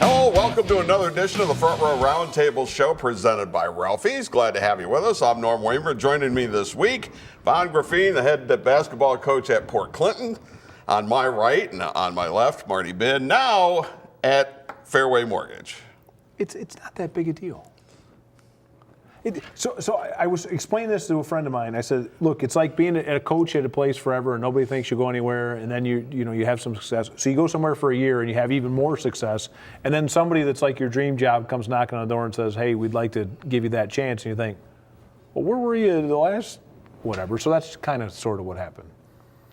Hello, welcome to another edition of the Front Row Roundtable show presented by Ralphie's. Glad to have you with us. I'm Norm Weimer. Joining me this week, Von Graffine, the head basketball coach at Port Clinton. On my right and on my left, Marty Bin, now at Fairway Mortgage. It's not that big a deal. So I was explaining this to a friend of mine. I said, look, it's like being a coach at a place forever and nobody thinks you'll go anywhere, and then you have some success. So you go somewhere for a year and you have even more success, and then somebody that's like your dream job comes knocking on the door and says, hey, we'd like to give you that chance, and you think, well, where were you the last whatever? So that's kind of sort of what happened.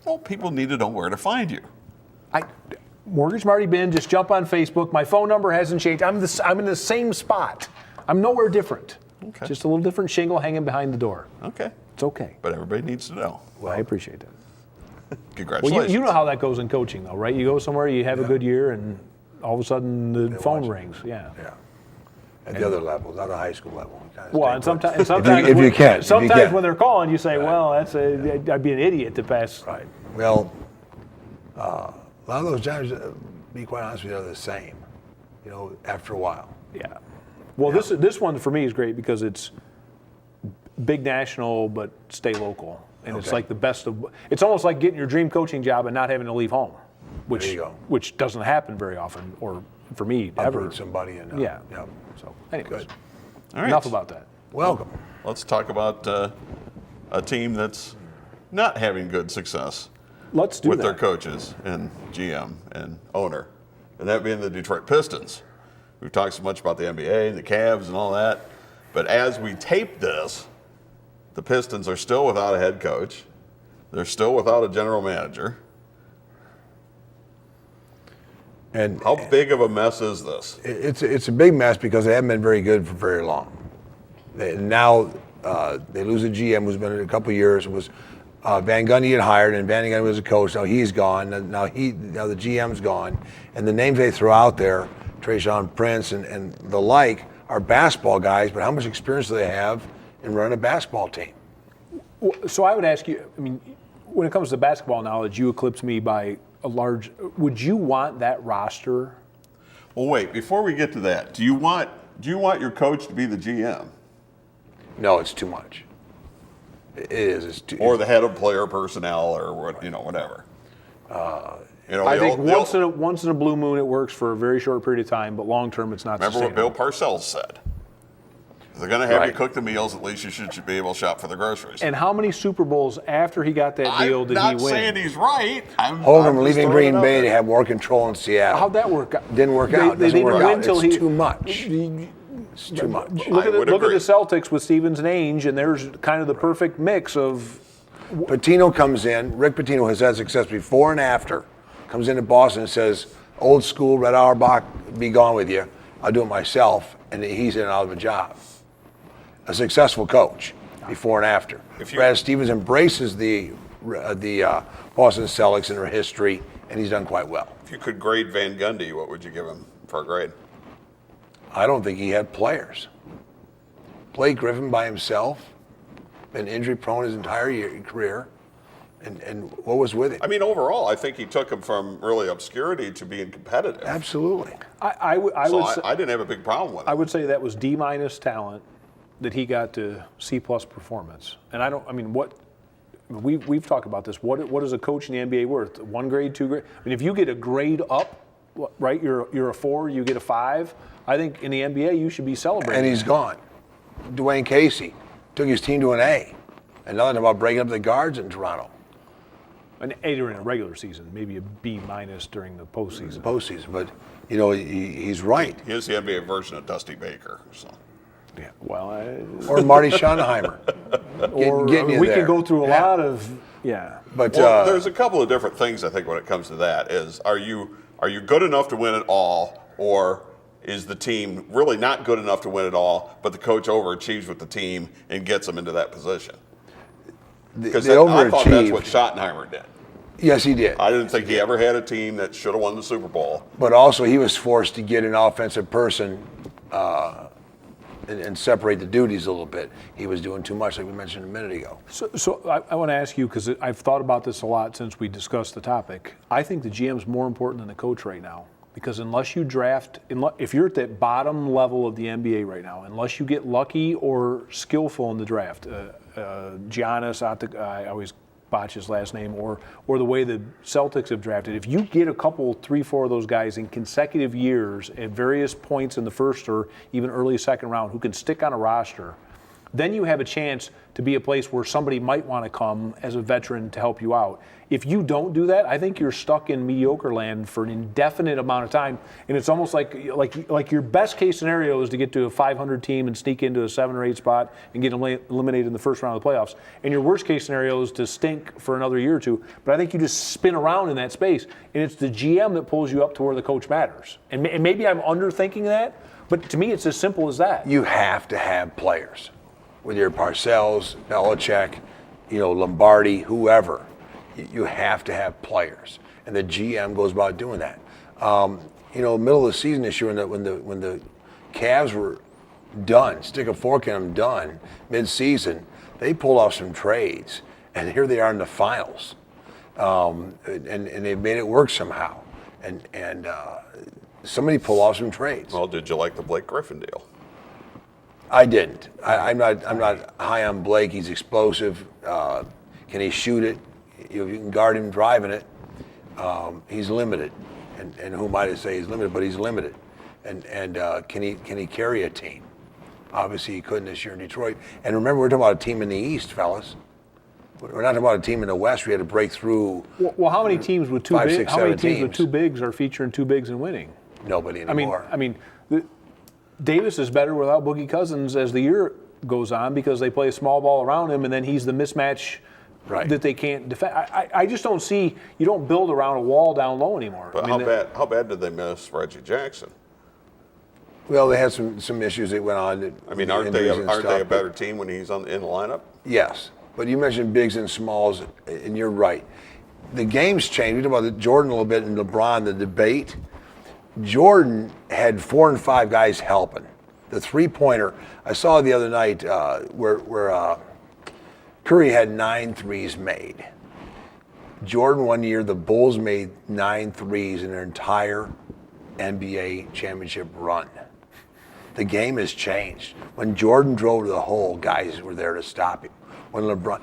Well, people need to know where to find you. Mortgage Marty Bin, just jump on Facebook. My phone number hasn't changed. I'm in the same spot. I'm nowhere different. Okay. Just a little different shingle hanging behind the door. Okay. It's okay. But everybody needs to know. Well, I appreciate that. Congratulations. Well, you know how that goes in coaching, though, right? You go somewhere, you have a good year, and all of a sudden the phone rings. Yeah. At the other level, not a high school level. Well, and sometimes if you can. Sometimes when they're calling, you say, well, I'd be an idiot to pass. Right. Well, a lot of those jobs, to be quite honest with you, are the same, after a while. Yeah. Well, this one for me is great because it's big national but stay local, and it's like the best of. It's almost like getting your dream coaching job and not having to leave home, which doesn't happen very often, or for me ever. Bring somebody in. Yeah. So, anyways, Good. All right. Enough about that. Welcome. Let's talk about a team that's not having good success. Let's do with that. their coaches and GM and owner, and that being the Detroit Pistons. We've talked so much about the NBA and the Cavs and all that, but as we tape this, the Pistons are still without a head coach. They're still without a general manager. And how big of a mess is this? It's a big mess because they haven't been very good for very long. Now they lose a GM who's been in a couple of years. It was Van Gundy had hired, and Van Gundy was a coach. Now he's gone. Now the GM's gone, and the names they throw out there, Trayshawn Prince and the like, are basketball guys. But how much experience do they have in running a basketball team? So I would ask you. I mean, when it comes to basketball knowledge, you eclipse me by a large. Would you want that roster? Well, wait. Before we get to that, do you want your coach to be the GM? No, it's too much. It is. Or the head of player personnel, or whatever. I think once in a blue moon it works for a very short period of time, but long term it's not. Remember what Bill Parcells said. If they're going to have you cook the meals, at least you should be able to shop for the groceries. And how many Super Bowls after he got that deal did he win? I'm not saying he's right. Hogan leaving Green Bay to have more control in Seattle. How'd that work out? Didn't work out. They didn't win until it's too much. It's too much. Look at the Celtics with Stevens and Ainge, and there's kind of the perfect mix of. Pitino comes in. Rick Pitino has had success before and after. Comes into Boston and says, "Old school, Red Auerbach, be gone with you. I'll do it myself," and he's in and out of a job. A successful coach before and after. Brad Stevens embraces the Boston Celtics and their history, and he's done quite well. If you could grade Van Gundy, what would you give him for a grade? I don't think he had players. Blake Griffin by himself, been injury prone his entire career, and what was with it? I mean, overall, I think he took him from really obscurity to being competitive. Absolutely. I didn't have a big problem with it. I would say that was D- talent that he got to C+ performance. And we've talked about this. What is a coach in the NBA worth? 1 grade, 2 grade? I mean, if you get a grade up, right, you're a 4, you get a 5. I think in the NBA you should be celebrating. And he's gone. Dwayne Casey took his team to an A. And nothing about breaking up the guards in Toronto. An A during a regular season, maybe a B- during the postseason. But he's right. He is the NBA version of Dusty Baker. So. Yeah. Well, or Marty Schottenheimer. We can go through a lot of But there's a couple of different things I think when it comes to that. Is are you good enough to win it all, or is the team really not good enough to win it all, but the coach overachieves with the team and gets them into that position? Because I thought that's what Schottenheimer did. Yes, he did. I didn't think he ever had a team that should have won the Super Bowl. But also he was forced to get an offensive person and separate the duties a little bit. He was doing too much, like we mentioned a minute ago. So I want to ask you, because I've thought about this a lot since we discussed the topic. I think the GM's more important than the coach right now. Because unless you draft, if you're at that bottom level of the NBA right now, unless you get lucky or skillful in the draft, Giannis, I always botch his last name, or the way the Celtics have drafted, if you get a couple, 3, 4 of those guys in consecutive years at various points in the first or even early second round who can stick on a roster, then you have a chance to be a place where somebody might want to come as a veteran to help you out. If you don't do that, I think you're stuck in mediocre land for an indefinite amount of time, and it's almost like your best case scenario is to get to a 500 team and sneak into a 7 or 8 spot and get eliminated in the first round of the playoffs. And your worst case scenario is to stink for another year or two. But I think you just spin around in that space, and it's the GM that pulls you up to where the coach matters. And maybe I'm underthinking that, but to me it's as simple as that. You have to have players. Whether you're Parcells, Belichick, Lombardi, whoever, you have to have players, and the GM goes about doing that. Middle of the season this year, when the Cavs were done, stick a fork in them, done mid-season, they pulled off some trades, and here they are in the finals, and they made it work somehow, and somebody pulled off some trades. Well, did you like the Blake Griffin deal? I didn't. I'm not high on Blake. He's explosive. Can he shoot it? You can guard him driving it. He's limited, and who am I to say he's limited? But he's limited. And can he carry a team? Obviously, he couldn't this year in Detroit. And remember, we're talking about a team in the East, fellas. We're not talking about a team in the West. We had to break through. Well, how many teams with two 5, big? 6, How many 7 teams with two bigs are featuring two bigs and winning? Nobody anymore. Davis is better without Boogie Cousins as the year goes on because they play a small ball around him, and then he's the mismatch that they can't defend. I just don't see, you don't build around a wall down low anymore. But how bad did they miss Reggie Jackson? Well, they had some issues that went on. Aren't they a better team when he's in the lineup? Yes, but you mentioned bigs and smalls, and you're right. The game's changed. We talked about Jordan a little bit and LeBron, the debate. Jordan had 4 and 5 guys helping. The three-pointer, I saw the other night where Curry had 9 threes made. Jordan, one year, the Bulls made 9 threes in their entire NBA championship run. The game has changed. When Jordan drove to the hole, guys were there to stop him. When LeBron,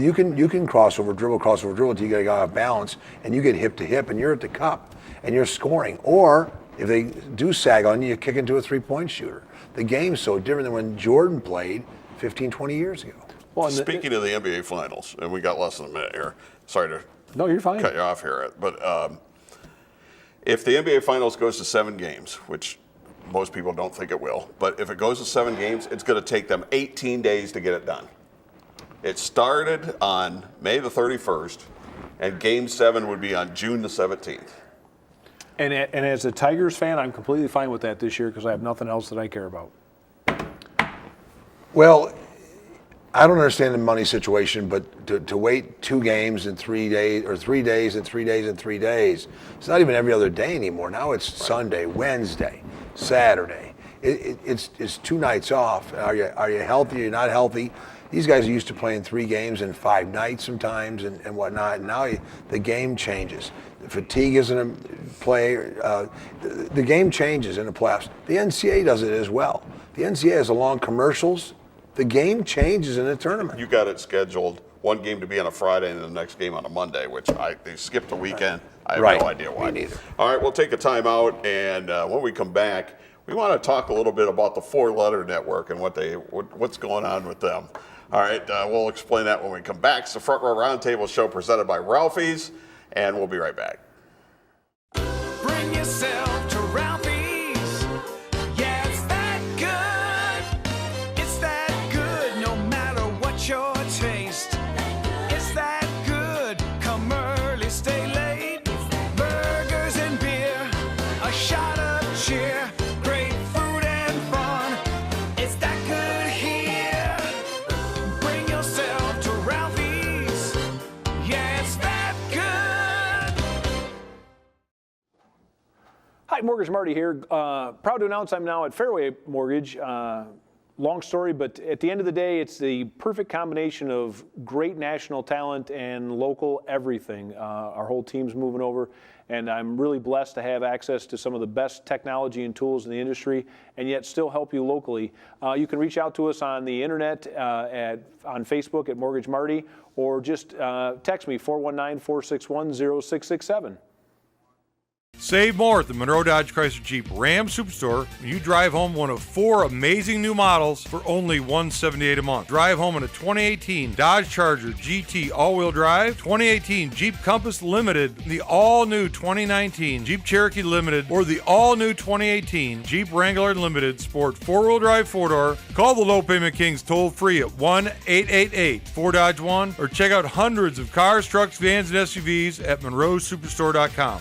you can cross over dribble until you get off balance, and you get hip to hip, and you're at the cup. And you're scoring. Or if they do sag on you, you kick into a three-point shooter. The game's so different than when Jordan played 15, 20 years ago. Well, speaking of the NBA Finals, and we got less than a minute here. Sorry to you're fine. Cut you off here. But if the NBA Finals goes to 7 games, which most people don't think it will, but if it goes to 7 games, it's going to take them 18 days to get it done. It started on May the 31st, and Game 7 would be on June the 17th. And as a Tigers fan, I'm completely fine with that this year because I have nothing else that I care about. Well, I don't understand the money situation, but to wait 2 games in 3 days, or 3 days and 3 days and 3 days, it's not even every other day anymore. Now it's Sunday, Wednesday, Saturday. It's 2 nights off. Are you healthy? Are you not healthy? These guys are used to playing 3 games in 5 nights sometimes and whatnot. And now the game changes. The fatigue isn't a play. The game changes in the playoffs. The NCAA does it as well. The NCAA has long commercials. The game changes in the tournament. You got it scheduled, one game to be on a Friday and the next game on a Monday, which they skipped a weekend. I have no idea why. Me neither. All right, we'll take a timeout, and when we come back, we want to talk a little bit about the 4-letter network and what's going on with them. All right, we'll explain that when we come back. It's the Front Row Roundtable show presented by Ralphie's, and we'll be right back. Bring yourself to Ralphie's. Yeah, it's that good. It's that good no matter what your taste. It's that good. Come early, stay late. Burgers and beer, a shot of cheer. Great food and fun. It's that good here. Bring yourself to Ralphie's. Yeah, it's that good. Hi, Mortgage Marty here. Proud to announce I'm now at Fairway Mortgage. long story, but at the end of the day, it's the perfect combination of great national talent and local everything. Our whole team's moving over, and I'm really blessed to have access to some of the best technology and tools in the industry, and yet still help you locally. You can reach out to us on the internet, on Facebook at Mortgage Marty, or just text me 419-461-0667. Save more at the Monroe Dodge Chrysler Jeep Ram Superstore when you drive home one of 4 amazing new models for only $178 a month. Drive home in a 2018 Dodge Charger GT all-wheel drive, 2018 Jeep Compass Limited, the all-new 2019 Jeep Cherokee Limited, or the all-new 2018 Jeep Wrangler Limited Sport 4-wheel drive 4-door. Call the Low Payment Kings toll-free at 1-888-4DODGE-1 or check out hundreds of cars, trucks, vans, and SUVs at monroesuperstore.com.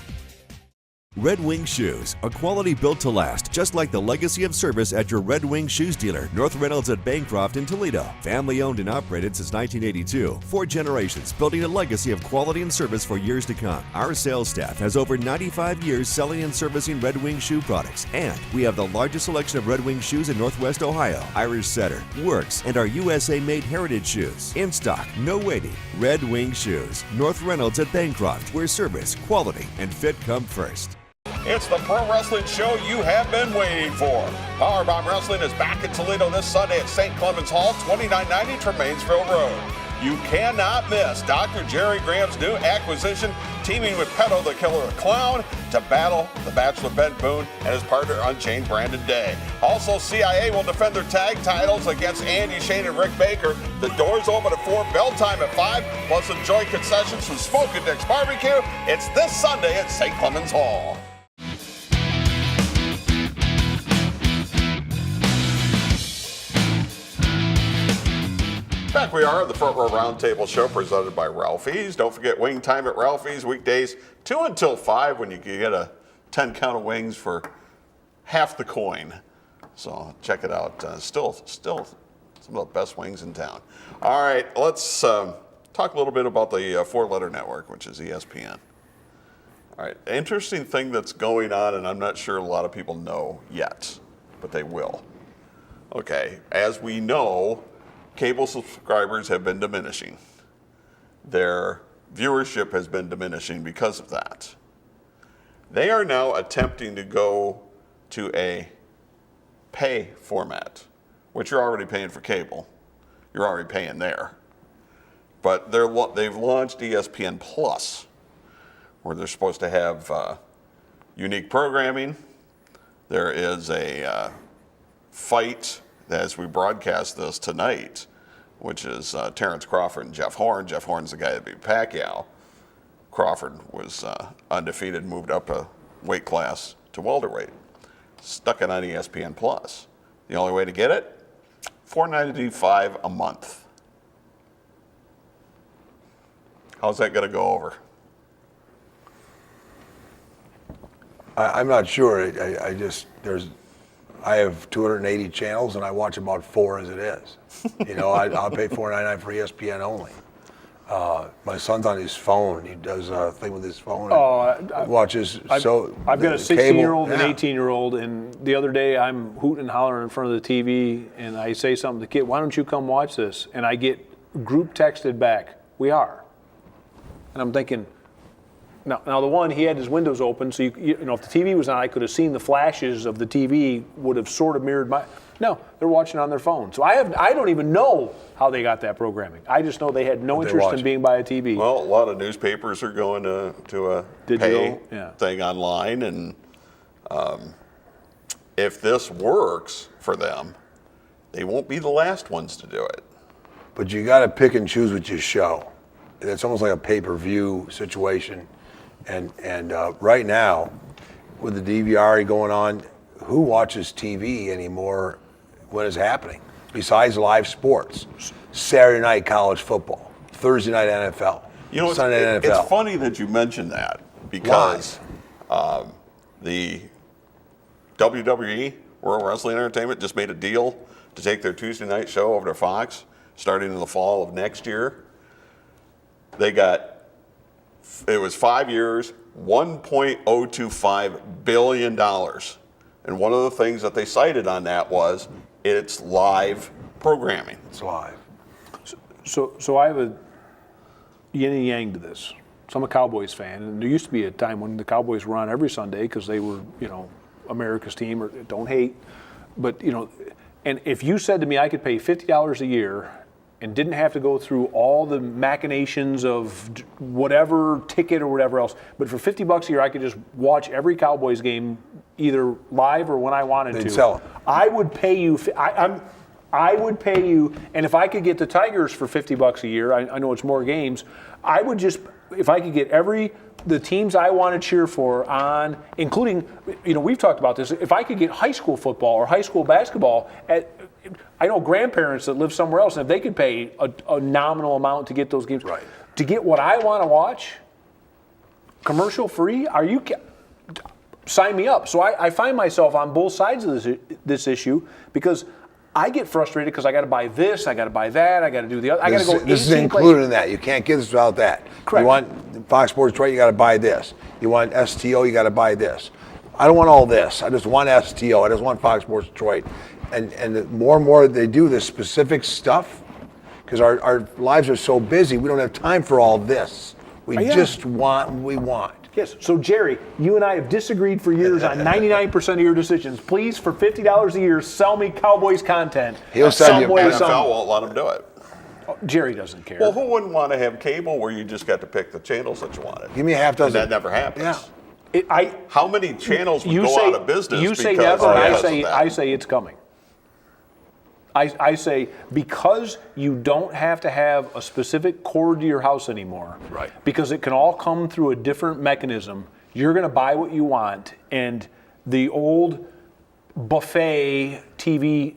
Red Wing Shoes, a quality built to last, just like the legacy of service at your Red Wing Shoes dealer, North Reynolds at Bancroft in Toledo. Family owned and operated since 1982. 4 generations building a legacy of quality and service for years to come. Our sales staff has over 95 years selling and servicing Red Wing shoe products, and we have the largest selection of Red Wing shoes in Northwest Ohio. Irish Setter, Works, and our USA-made heritage shoes. In stock, no waiting. Red Wing Shoes, North Reynolds at Bancroft, where service, quality, and fit come first. It's the pro wrestling show you have been waiting for. Powerbomb Wrestling is back in Toledo this Sunday at St. Clements Hall, 2990 Tremainsville Road. You cannot miss Dr. Jerry Graham's new acquisition, teaming with Pedo the Killer Clown to battle the Bachelor Ben Boone and his partner Unchained Brandon Day. Also, CIA will defend their tag titles against Andy Shane and Rick Baker. The doors open at 4, bell time at 5, plus enjoy concessions from Smokin' Dick's Barbecue. It's this Sunday at St. Clements Hall. Back we are at the Front Row Roundtable show presented by Ralphie's. Don't forget wing time at Ralphie's weekdays 2 until 5 when you can get a 10 count of wings for half the coin. So check it out. Still some of the best wings in town. All right, let's talk a little bit about the 4-letter network, which is ESPN. All right, interesting thing that's going on, and I'm not sure a lot of people know yet, but they will. Okay, as we know, cable subscribers have been diminishing. Their viewership has been diminishing because of that. They are now attempting to go to a pay format, which you're already paying for cable. You're already paying there. But they've launched ESPN Plus, where they're supposed to have unique programming. There is a fight as we broadcast this tonight, which is Terrence Crawford and Jeff Horn. Jeff Horn's the guy that beat Pacquiao. Crawford was undefeated, moved up a weight class to welterweight. Stuck it on ESPN Plus. The only way to get it, $4.95 a month. How's that going to go over? I'm not sure. I have 280 channels and I watch about 4 as it is. You know, I'll pay $4.99 for ESPN only. My son's on his phone. He does a thing with his phone. Watches. I've got a 16-year-old and an 18-year-old, and the other day I'm hooting and hollering in front of the TV, and I say something to the kid, "Why don't you come watch this?" And I get group texted back, "We are." And I'm thinking, now the one, he had his windows open, so you know, if the TV was on, I could have seen the flashes of the TV would have sort of mirrored my. No, they're watching on their phone. So I don't even know how they got that programming. I just know they had no interest in being by a TV. Well, a lot of newspapers are going to a digital pay thing online, and if this works for them, they won't be the last ones to do it. But you got to pick and choose what you show. It's almost like a pay-per-view situation. And right now, with the DVR going on, who watches TV anymore when it's happening? Besides live sports, Saturday night college football, Thursday night NFL, Sunday night NFL. It's funny that you mentioned that because the WWE, World Wrestling Entertainment, just made a deal to take their Tuesday night show over to Fox starting in the fall of next year. It was 5 years, $1.025 billion. And one of the things that they cited on that was it's live programming. It's live. So I have a yin and yang to this. So I'm a Cowboys fan, and there used to be a time when the Cowboys were on every Sunday because they were, America's team, or don't hate. But, and if you said to me I could pay $50 a year and didn't have to go through all the machinations of whatever ticket or whatever else, but for $50 a year I could just watch every Cowboys game either live or when I wanted They'd to. sell it. I would pay you. I would pay you, and if I could get the Tigers for $50 a year, I know it's more games. I would just, if I could get the teams I want to cheer for on, including, we've talked about this. If I could get high school football or high school basketball, I know grandparents that live somewhere else, and if they could pay a nominal amount to get those games, right, to get what I want to watch, commercial free, sign me up. So I find myself on both sides of this issue because I get frustrated because I got to buy this, I got to buy that, I got to do the other. I got to go. This is included in that. You can't get this without that. Correct. You want Fox Sports Detroit, you got to buy this. You want STO, you got to buy this. I don't want all this. I just want STO. I just want Fox Sports Detroit. And the more and more they do this specific stuff, because our lives are so busy, we don't have time for all this. We just want what we want. Yes. So, Jerry, you and I have disagreed for years on 99% of your decisions. Please, for $50 a year, sell me Cowboys content. He'll sell you. NFL won't let him do it. Oh, Jerry doesn't care. Well, who wouldn't want to have cable where you just got to pick the channels that you wanted? Give me a half dozen. And that never happens. Yeah. How many channels would go out of business? You say because never, of I that? say it's coming. I say because you don't have to have a specific cord to your house anymore, right? Because it can all come through a different mechanism. You're going to buy what you want, and the old buffet TV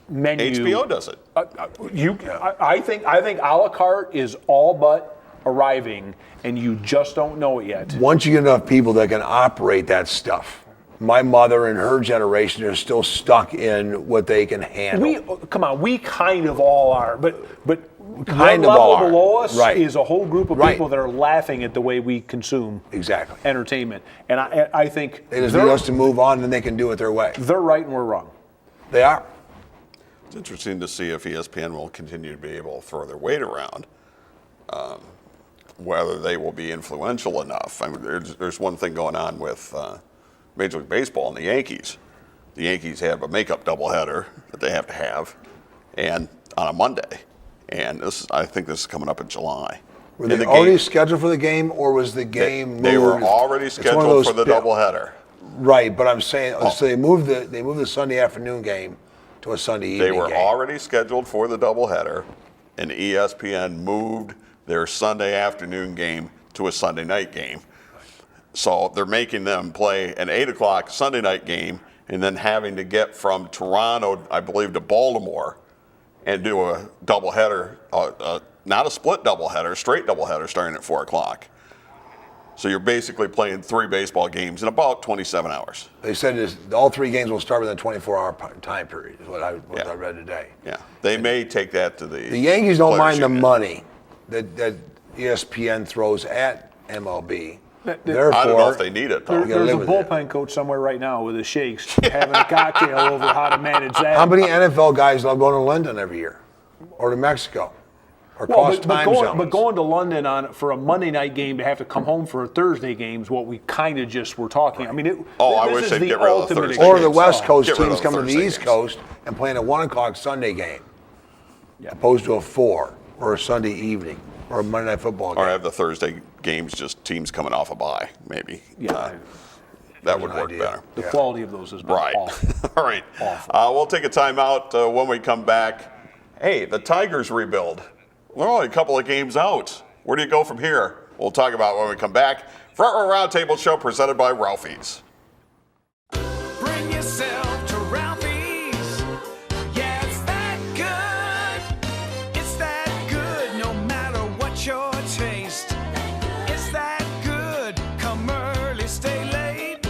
menu. HBO does it. I think a la carte is all but arriving, and you just don't know it yet. Once you get enough people that can operate that stuff. My mother and her generation are still stuck in what they can handle. We kind of all are, but kind one of all level are. below us Right. is a whole group of Right. people that are laughing at the way we consume Exactly. entertainment. And I think They just need us to move on, and they can do it their way. they're right and we're wrong. They are. It's interesting to see if ESPN will continue to be able to throw their weight around, whether they will be influential enough. I mean, there's one thing going on with Major League Baseball and the Yankees. The Yankees have a makeup doubleheader that they have to have, and on a Monday. And I think this is coming up in July. Were they already scheduled for the game, or was the game moved? They were already scheduled for the doubleheader. Right, but I'm saying, so they moved the Sunday afternoon game to a Sunday evening They were game. already scheduled for the doubleheader, and ESPN moved their Sunday afternoon game to a Sunday night game. So they're making them play an 8 o'clock Sunday night game and then having to get from Toronto, I believe, to Baltimore and do a doubleheader, not a split doubleheader, straight doubleheader starting at 4 o'clock. So you're basically playing 3 baseball games in about 27 hours. They said all 3 games will start within a 24-hour time period, is what I read today. Yeah, they may take that to the Yankees don't mind the Players Union. money that ESPN throws at MLB. Therefore, I don't know if they need it, though. There's a with bullpen coach somewhere right now with his shakes having a cocktail over how to manage that. How many NFL guys love going to London every year, or to Mexico, or cross time zones? But going to London for a Monday night game to have to come home for a Thursday game is what we kind of just were talking. I mean, I this wish is they'd the get rid of the ultimate Thursday Or games. the West Coast Get rid teams of coming to the Thursday East games. Coast and playing a 1 o'clock Sunday game, opposed to a 4 or a Sunday evening or a Monday Night Football game. Or have the Thursday games just teams coming off a bye, maybe. Yeah. That would an work idea. better. The quality of those has been Right. awful. All right. We'll take a timeout when we come back. Hey, the Tigers rebuild. We're only a couple of games out. Where do you go from here? We'll talk about when we come back. Front Row Roundtable Show presented by Ralphie's. Bring yourself to Ralphie's. Yeah, it's that good. It's that good no matter what your taste. It's that good. Come early, stay late.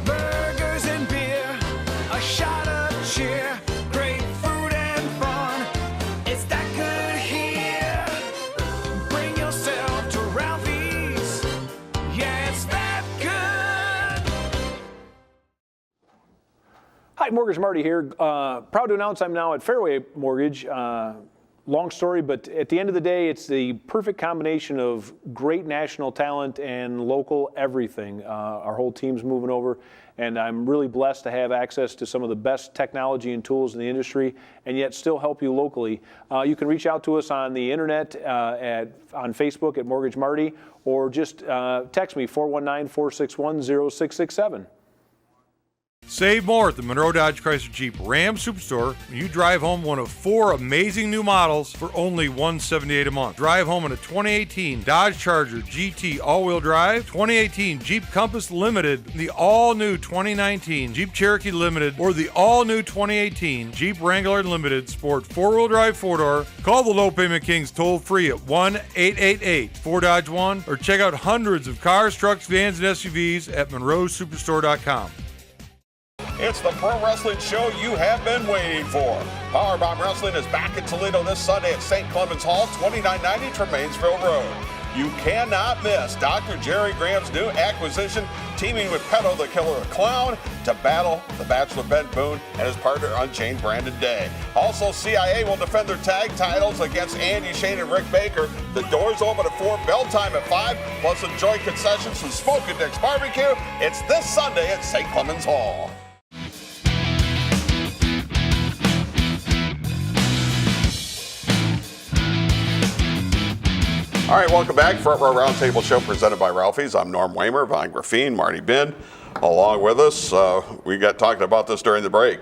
Burgers and beer. A shot of cheer. Great food and fun. It's that good here. Bring yourself to Ralphie's. Yeah, it's that good. Hi, Mortgage Marty here. Proud to announce I'm now at Fairway Mortgage. Long story, but at the end of the day, it's the perfect combination of great national talent and local everything. Our whole team's moving over, and I'm really blessed to have access to some of the best technology and tools in the industry, and yet still help you locally. You can reach out to us on the internet, on Facebook at Mortgage Marty, or just text me 419-461-0667. Save more at the Monroe Dodge Chrysler Jeep Ram Superstore when you drive home one of 4 amazing new models for only $178 a month. Drive home in a 2018 Dodge Charger GT all-wheel drive, 2018 Jeep Compass Limited, the all-new 2019 Jeep Cherokee Limited, or the all-new 2018 Jeep Wrangler Limited Sport 4-wheel drive 4-door. Call the Low Payment Kings toll-free at 1-888-4-DODGE-1 or check out hundreds of cars, trucks, vans, and SUVs at monroesuperstore.com. It's the pro wrestling show you have been waiting for. Powerbomb Wrestling is back in Toledo this Sunday at St. Clements Hall, 2990 Tremainsville Road. You cannot miss Dr. Jerry Graham's new acquisition, teaming with Pedo the Killer Clown to battle the Bachelor Ben Boone and his partner Unchained Brandon Day. Also, CIA will defend their tag titles against Andy Shane and Rick Baker. The doors open at 4, bell time at 5, plus enjoy concessions from Smokin' Dick's Barbecue. It's this Sunday at St. Clements Hall. All right, welcome back. Front Row Roundtable Show presented by Ralphie's. I'm Norm Waymer, Von Graffine, Marty Bin, along with us. We got talking about this during the break,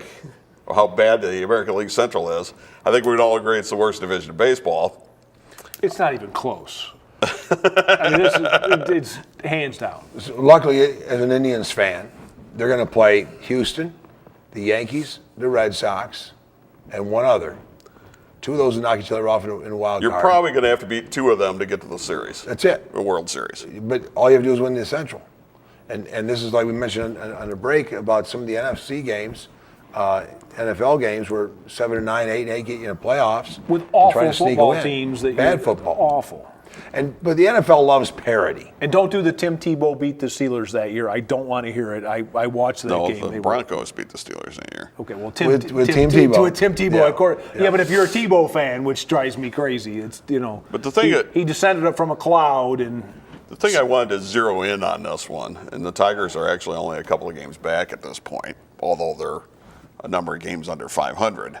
how bad the American League Central is. I think we'd all agree it's the worst division of baseball. It's not even close. I mean, it's hands down. Luckily, as an Indians fan, they're going to play Houston, the Yankees, the Red Sox, and one other. 2 of those will knock each other off in a wild card. You're probably going to have to beat 2 of them to get to the series. That's it. The World Series. But all you have to do is win the Central. And this is like we mentioned on the break about some of the NFC games, NFL games were 7-9, 8-8 get you in the playoffs. With awful football teams. Bad football. Awful. But the NFL loves parity. And don't do the Tim Tebow beat the Steelers that year. I don't want to hear it. I watched that game. No, the Broncos beat the Steelers that year. Okay, well, Tim With Tim Tebow. Tebow. Tim Tebow, Yeah. of course. Yeah. Yeah, but if you're a Tebow fan, which drives me crazy, it's, But the thing he descended up from a cloud and. The thing I wanted to zero in on this one, and the Tigers are actually only a couple of games back at this point, although they're a number of games under 500.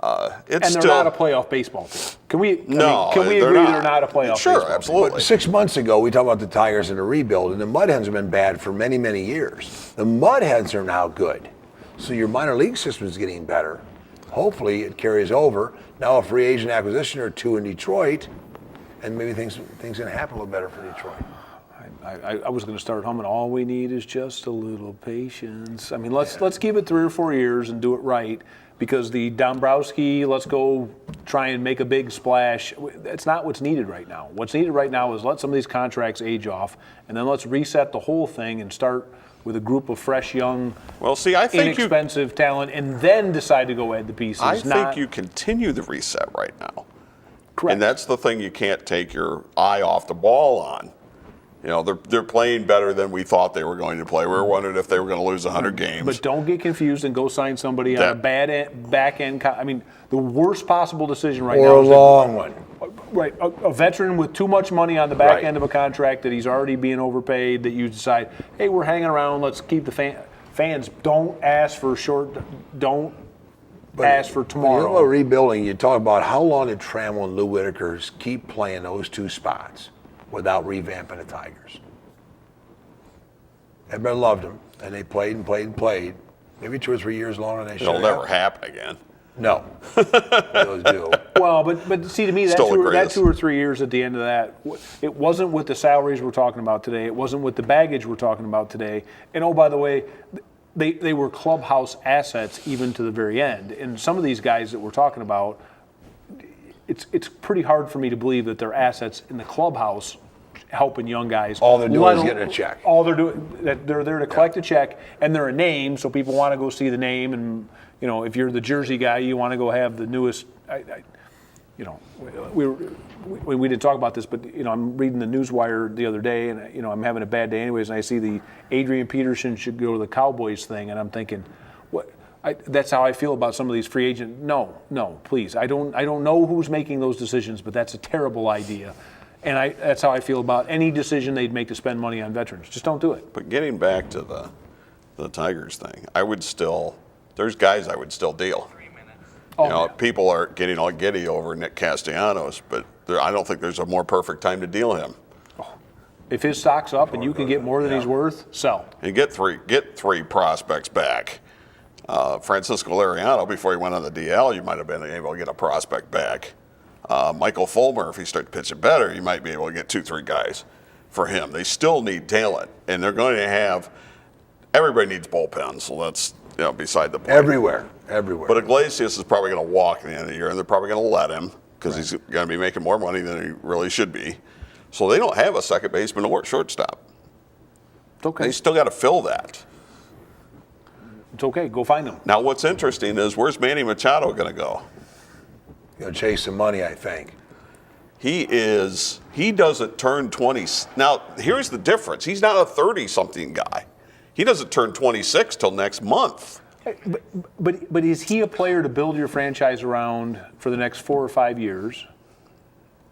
And they're not a playoff baseball team. Can we agree they're not a playoff Sure, baseball absolutely. But 6 months ago, we talked about the Tigers and the rebuild, and the Mudhens have been bad for many, many years. The Mudhens are now good. So your minor league system is getting better. Hopefully it carries over. Now a free agent acquisition or 2 in Detroit, and maybe things going to happen a little better for Detroit. I was going to start humming. All we need is just a little patience. I mean, let's give it 3 or 4 years and do it right. Because the Dombrowski, let's go try and make a big splash. That's not what's needed right now. What's needed right now is let some of these contracts age off, and then let's reset the whole thing and start with a group of fresh, young, inexpensive talent, and then decide to go add the pieces. I think you continue the reset right now. Correct. And that's the thing you can't take your eye off the ball on. They're playing better than we thought they were going to play. We were wondering if they were going to lose 100 games. But don't get confused and go sign somebody on a bad back end. I mean, the worst possible decision right now. Or a long one. Right, a veteran with too much money on the back end of a contract that he's already being overpaid. That you decide, hey, we're hanging around. Let's keep the fans. Don't ask for ask for tomorrow. You know about rebuilding, you talk about how long did Trammell and Lou Whitaker keep playing those 2 spots without revamping the Tigers. Everybody loved them, and they played and played and played. Maybe 2 or 3 years longer than they should have. It'll never happen again. No. Those do. Well, but see, to me, that 2 or 3 years at the end of that, it wasn't with the salaries we're talking about today. It wasn't with the baggage we're talking about today. And, oh, by the way, they were clubhouse assets even to the very end. And some of these guys that we're talking about, it's pretty hard for me to believe that they're assets in the clubhouse helping young guys. All they're doing is getting a check. All they're doing, they're there to collect a check, and they're a name, so people want to go see the name. And if you're the jersey guy, you want to go have the newest. We didn't talk about this, but I'm reading the Newswire the other day, and I'm having a bad day anyways, and I see the Adrian Peterson should go to the Cowboys thing, and I'm thinking, what? That's how I feel about some of these free agents. No, please. I don't know who's making those decisions, but that's a terrible idea. And that's how I feel about any decision they'd make to spend money on veterans. Just don't do it. But getting back to the Tigers thing, there's guys I would still deal. People are getting all giddy over Nick Castellanos, but I don't think there's a more perfect time to deal him. If his stock's up and you can get more than he's worth, sell. And get three prospects back. Francisco Liriano, before he went on the DL, you might have been able to get a prospect back. Michael Fulmer, if he starts pitching better, you might be able to get 2-3 guys for him. They still need talent, and they're going to have. Everybody needs bullpens, so that's beside the point. Everywhere. But Iglesias is probably going to walk at the end of the year, and they're probably going to let him because he's going to be making more money than he really should be. So they don't have a second baseman or shortstop. It's okay. They still got to fill that. It's okay. Go find them. Now, what's interesting is where's Manny Machado going to go? Going to chase some money, I think. He doesn't turn 20. Now, here's the difference. He's not a 30-something guy. He doesn't turn 26 till next month. But is he a player to build your franchise around for the next 4 or 5 years?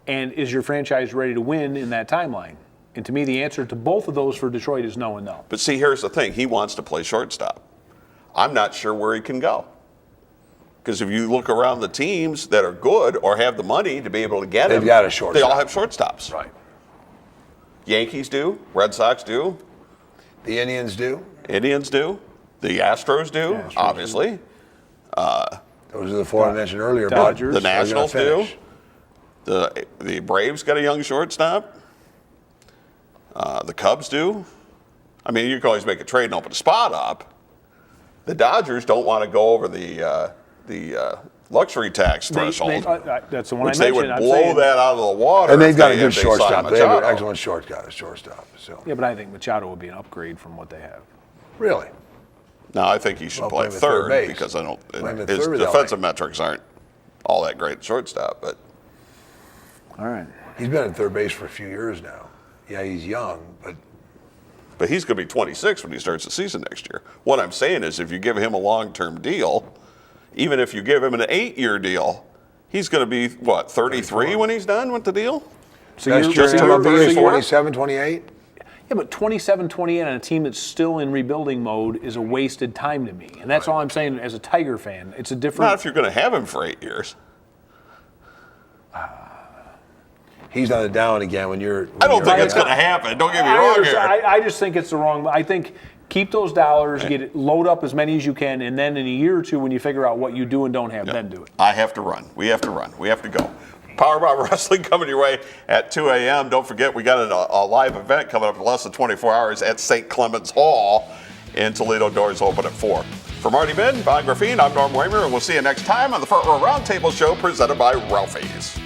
And is your franchise ready to win in that timeline? And to me, the answer to both of those for Detroit is no and no. But see, here's the thing. He wants to play shortstop. I'm not sure where he can go. Because if you look around the teams that are good or have the money to be able to get him, they've got a shortstop. They all have shortstops. Right. Yankees do. Red Sox do. The Indians do. Indians do. The Astros do, obviously. Those are the four I mentioned earlier. Dodgers. The Nationals do. The Braves got a young shortstop. The Cubs do. I mean, you can always make a trade and open a spot up. The Dodgers don't want to go over the luxury tax threshold. That's the one which I mentioned. they would blow that out of the water. And they've if got a good if they sign shortstop. They have an Machado. excellent shortstop. So. Yeah, but I think Machado would be an upgrade from what they have. Really? No, I think he should play playing at third base. because Playing at his third with LA. defensive metrics aren't all that great at shortstop. But All right. He's been at third base for a few years now. Yeah, he's young, but he's going to be 26 when he starts the season next year. What I'm saying is if you give him a long-term deal, even if you give him an 8-year deal, he's going to be, 33 when he's done with the deal? So that's you're just so going to be you're- 27, 28. Yeah, but 27, 28 on a team that's still in rebuilding mode is a wasted time to me. And that's all I'm saying as a Tiger fan. It's a different. Not if you're going to have him for 8 years. He's on the down again when you're. I don't think you're- it's going to happen. Don't get me wrong here. I just think it's the wrong. I think keep those dollars, load up as many as you can, and then in a year or two, when you figure out what you do and don't have, then do it. I have to run. We have to run. We have to go. Powerbomb Wrestling coming your way at 2 a.m. Don't forget, we got a live event coming up in less than 24 hours at St. Clement's Hall in Toledo. Doors open at 4. For Marty Ben, Von Graffine, I'm Norm Weimer, and we'll see you next time on the Front Row Roundtable Show presented by Ralphie's.